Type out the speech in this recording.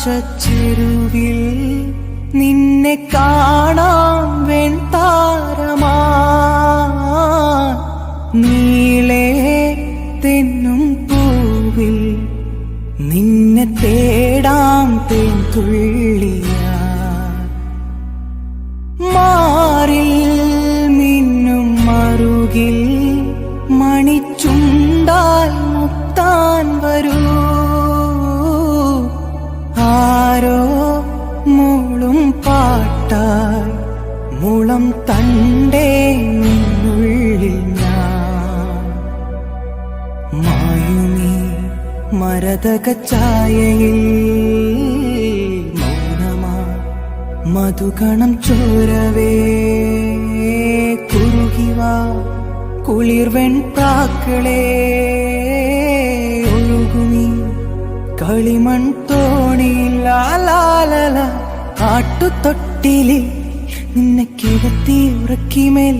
ആകാശച്ചെരുവിൽ നിന്നെ കാണാം വെൺതാരമാ നീളേ തെന്നും പൂവിൽ നിന്നെ തേടാം തേൻതുള്ളിയാ മാറിൽ മിന്നും മറുകിൽ മണിച്ചുണ്ടാൽ മുത്താൻ വരൂ ആരോ മൂളും പാട്ടായി മുളം തണ്ടേ നിന്നുള്ളിൽ ഞാൻ മായുമീ മരതക ഛായയിൽ മൗനമാ മധുകണം ചോരവേ കുറുകിവാ കുളിർവെൺ പ്രാക്കളേ ഒഴുകുമീ കളിമൺ തോണിയിൽ ലാലാലല ആട്ടുതൊട്ടിലിൽ നിന്നെ കിടത്തി ഉറക്കിമേൽ